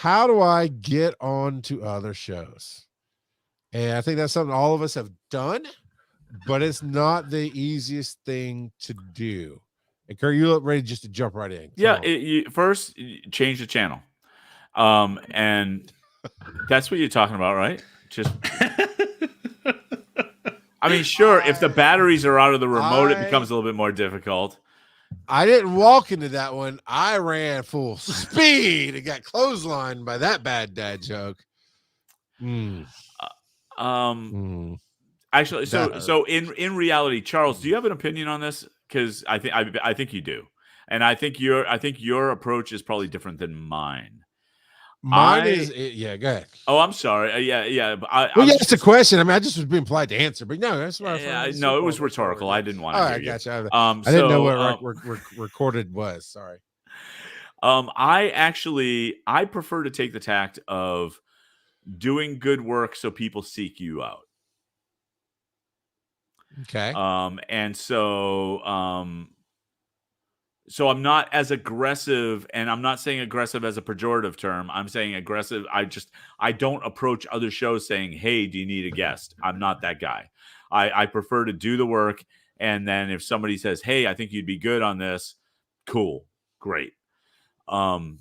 how do I get on to other shows? And I think that's something all of us have done, but it's not the easiest thing to do. And Kurt, you look ready just to jump right in. Come on. First, change the channel. And that's what you're talking about, right? Just, I mean, sure, if the batteries are out of the remote, it becomes a little bit more difficult. I didn't walk into that one. I ran full speed and got clotheslined by that bad dad joke. Actually, so in reality, Charles, do you have an opinion on this? Because I think you do, and I think your approach is probably different than mine. Mine is go ahead. Oh, I'm sorry. Yeah. Well, you asked a question. I mean, I just was being polite to answer, but no, that's what no, it was rhetorical. I didn't want to hear you. Gotcha. I didn't know what recorded was. Sorry. I prefer to take the tact of doing good work so people seek you out. Okay. And so I'm not as aggressive, and I'm not saying aggressive as a pejorative term. I'm saying aggressive. I don't approach other shows saying, "Hey, do you need a guest?" I'm not that guy. I prefer to do the work, and then if somebody says, "Hey, I think you'd be good on this," cool, great. And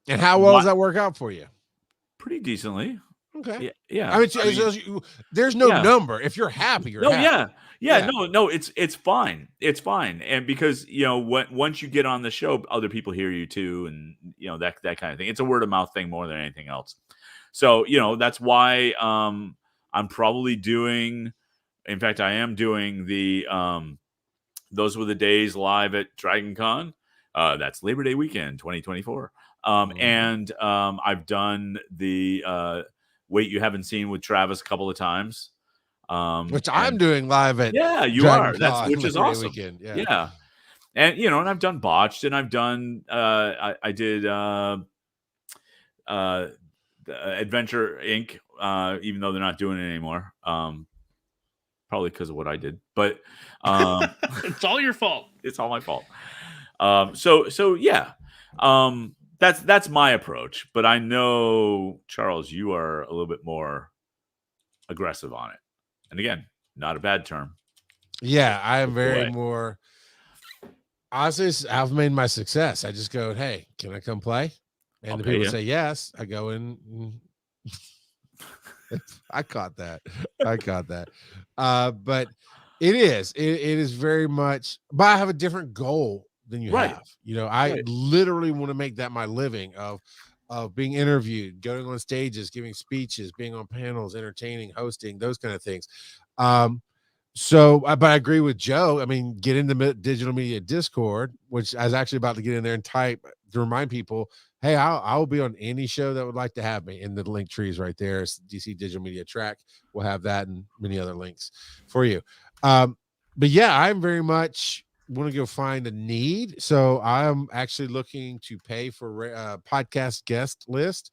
how well does that work out for you? Pretty decently. Okay. Yeah. I mean, there's no number. If you're happy, you're happy. No, it's fine. It's fine. And because, once you get on the show, other people hear you too, and that kind of thing. It's a word of mouth thing more than anything else. So, that's why I'm probably doing, in fact, I am doing the Those Were the Days live at Dragon Con. That's Labor Day weekend 2024. And I've done the Wait You Haven't Seen with Travis a couple of times. Which I'm doing live at you Dragon are. Con, Which is awesome. Weekend. Yeah. And and I've done Botched, and I've done I did Adventure Inc. Even though they're not doing it anymore. Probably because of what I did. But it's all your fault. It's all my fault. So yeah. That's my approach, but I know, Charles, you are a little bit more aggressive on it. And again, not a bad term. Yeah, I am very more. Honestly, I've made my success. I just go, "Hey, can I come play?" And the people say yes. I go in. I caught that. But it is very much. But I have a different goal than you have. I literally want to make that my living of being interviewed, going on stages, giving speeches, being on panels, entertaining, hosting, those kind of things. But I agree with Joe. I mean, get in the digital media Discord, which I was actually about to get in there and type to remind people, hey, I'll be on any show that would like to have me. In the link trees right there, it's DC Digital Media Track. We'll have that and many other links for you. But yeah, I'm very much want to go find a need. So I'm actually looking to pay for a podcast guest list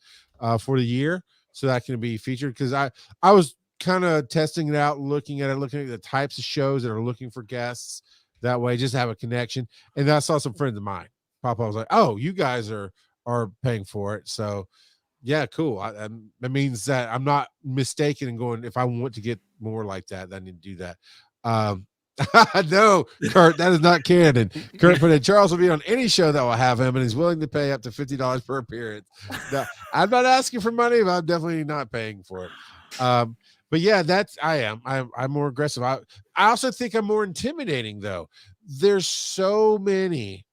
for the year so that can be featured, because I was kind of testing it out, looking at the types of shows that are looking for guests that way, just have a connection. And I saw some friends of mine pop up. I was like, oh, you guys are paying for it. So yeah, cool. That means that I'm not mistaken in going, if I want to get more like that, I need to do that. No, Kurt, that is not canon. Kurt put in, Charles will be on any show that will have him, and he's willing to pay up to $50 per appearance. Now, I'm not asking for money, but I'm definitely not paying for it. But yeah, I'm more aggressive. I also think I'm more intimidating, though. There's so many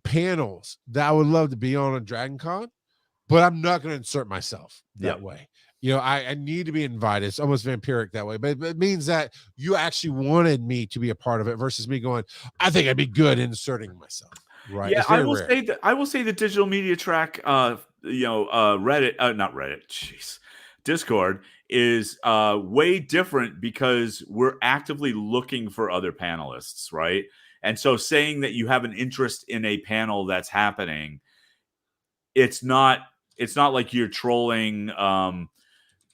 panels that I would love to be on Dragon Con, but I'm not going to insert myself that way. I need to be invited. It's almost vampiric that way, but it means that you actually wanted me to be a part of it versus me going, I think I'd be good inserting myself. Right. Yeah, I will say the Digital Media Track, Reddit, not Reddit, jeez, Discord is way different because we're actively looking for other panelists, right? And so saying that you have an interest in a panel that's happening, it's not like you're trolling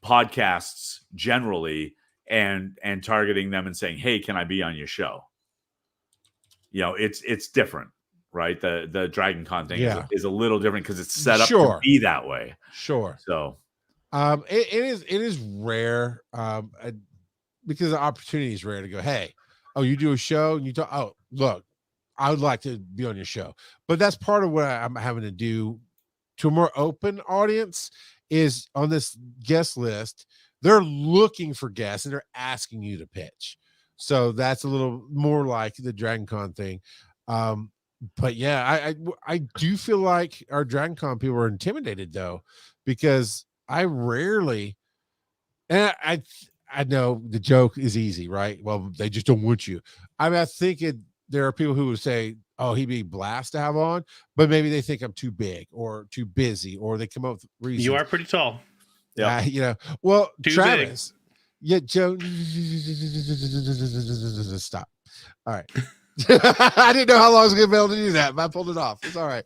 podcasts generally and targeting them and saying, hey, can I be on your show? It's different, right? The Dragon Con thing Yeah. is a little different because it's set up to Sure. be that way. Sure. So it is rare, because the opportunity is rare to go, hey, oh, you do a show and you talk, oh, look, I would like to be on your show. But that's part of what I'm having to do to a more open audience is on this guest list. They're looking for guests and they're asking you to pitch. So that's a little more like the Dragon Con thing. But yeah, I do feel like our Dragon Con people are intimidated though, because I rarely, and I know the joke is easy, right? Well, they just don't want you. I mean, I think there are people who would say, oh, he'd be blast to have on, but maybe they think I'm too big or too busy, or they come up with reasons. You are pretty tall. yeah, well, Too Travis, yeah, Joe, stop. All right. I didn't know how long I was gonna be able to do that, but I pulled it off. It's all right.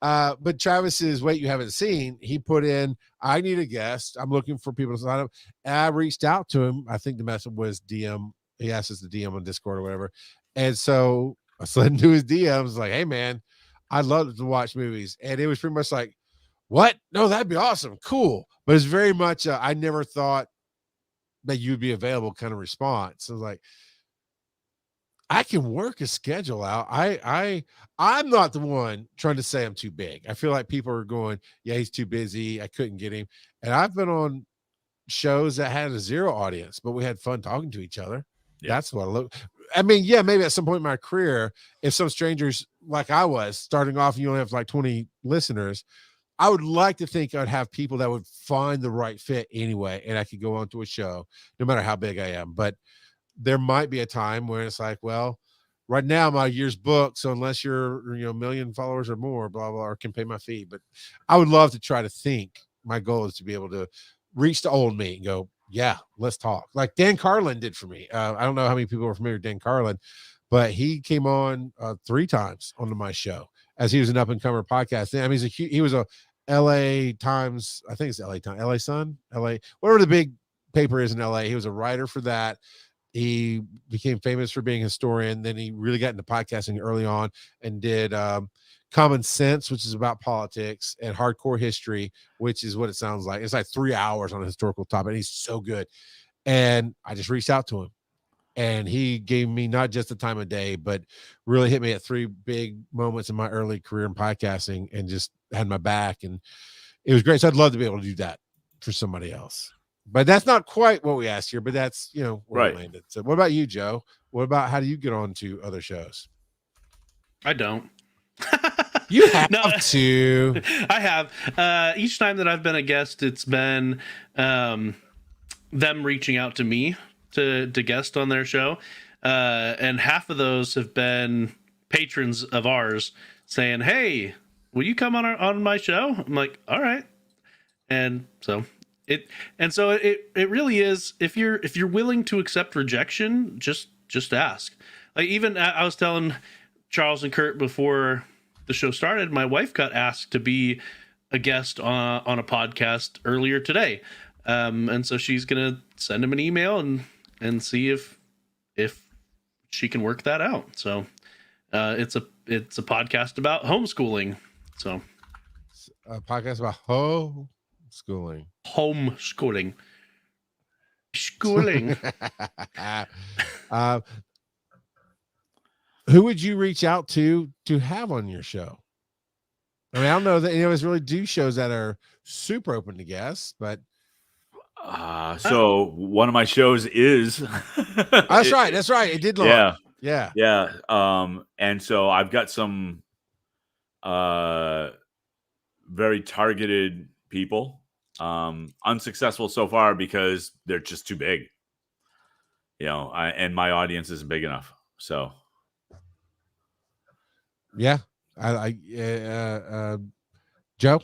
But Travis's Wait You Haven't Seen, he put in, I need a guest. I'm looking for people to sign up. And I reached out to him. I think the message was DM. He asked us to DM on Discord or whatever. And so I slid into his DMs like, hey man, I'd love to watch movies. And it was pretty much like, what? No, that'd be awesome. Cool. But it's very much I never thought that you'd be available kind of response. So like, I can work a schedule out. I'm not the one trying to say I'm too big. I feel like people are going, yeah, he's too busy. I couldn't get him. And I've been on shows that had a zero audience, but we had fun talking to each other. Yeah. That's what I look. I mean, yeah, maybe at some point in my career, if some strangers like I was starting off, and you only have like 20 listeners, I would like to think I'd have people that would find the right fit anyway, and I could go on to a show no matter how big I am. But there might be a time where it's like, well, right now my year's booked, so unless you're a million followers or more, blah blah, or can pay my fee. But I would love to try to think. My goal is to be able to reach the old me and go, yeah, let's talk, like Dan Carlin did for me. I don't know how many people are familiar with Dan Carlin, but he came on 3 times onto my show as he was an up and comer podcast. I mean, he was a LA Times, I think it's LA Times, LA Sun, LA, whatever the big paper is in LA. He was a writer for that. He became famous for being a historian. Then he really got into podcasting early on and did Common Sense, which is about politics, and Hardcore History, which is what it sounds like. It's like 3 hours on a historical topic. And he's so good. And I just reached out to him, and he gave me not just the time of day, but really hit me at 3 big moments in my early career in podcasting and just had my back. And it was great. So I'd love to be able to do that for somebody else. But that's not quite what we asked here, but that's, where right. we landed. So what about you, Joe? What about, how do you get on to other shows? I don't. You have to. I have. Each time that I've been a guest, it's been them reaching out to me to guest on their show. And half of those have been patrons of ours saying, hey, will you come on my show? I'm like, all right. And so it really is, if you're willing to accept rejection, just ask. Like, even I was telling Charles and Kurt before the show started, my wife got asked to be a guest on a podcast earlier today. And so she's gonna send him an email and see if she can work that out. So it's a podcast about homeschooling. So A podcast about homeschooling. Schooling. Who would you reach out to have on your show? I mean, I don't know that any of us really do shows that are super open to guests, but so one of my shows is that's right. That's right. It did launch. Yeah. And so I've got some very targeted people. Unsuccessful so far because they're just too big. And my audience isn't big enough. So yeah. Joe?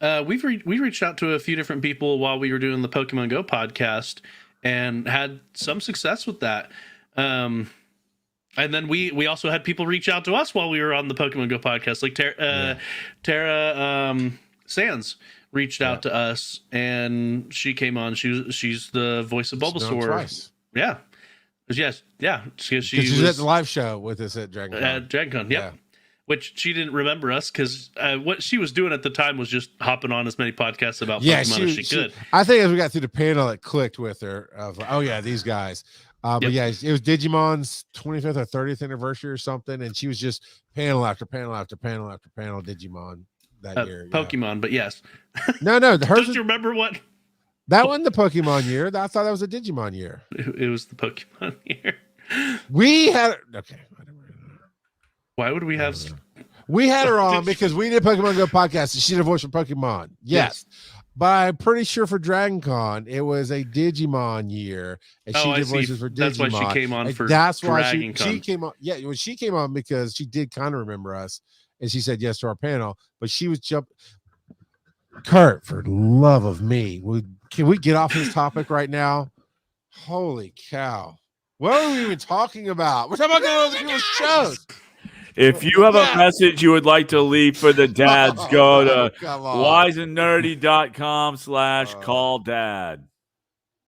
We reached out to a few different people while we were doing the Pokemon Go podcast and had some success with that. And then we also had people reach out to us while we were on the Pokemon Go podcast, like Tara Sands reached out to us, and she came on. She's the voice of Bulbasaur. Twice. Yeah. Yes, yeah, she Because she was at the live show with us at Dragon Con. at Dragon Con. Yep. Yeah. Which she didn't remember us because what she was doing at the time was just hopping on as many podcasts about Yeah, Pokemon as she could. I think as we got through the panel, it clicked with her of, oh yeah, these guys. But yeah, it was Digimon's 25th or 30th anniversary or something, and she was just panel after panel after panel after panel Digimon that year. Pokemon, but yes. No, hers. Don't you remember what? That wasn't the Pokemon year. I thought that was a Digimon year. It was the Pokemon year. We had okay. Why would we have? We had her on because we did Pokemon Go podcast, and she did a voice for Pokemon. Yes. But I'm pretty sure for Dragon Con, it was a Digimon year, and she did voices for Digimon. That's why she came on for. That's why Dragon she came on. Yeah, when she came on because she did kind of remember us, and she said yes to our panel. But she was Kurt, for the love of me, can we get off this topic right now? Holy cow! What are we even talking about? We're talking about going to people's shows. If you have a message you would like to leave for the dads, go to wiseandnerdy.com/call dad.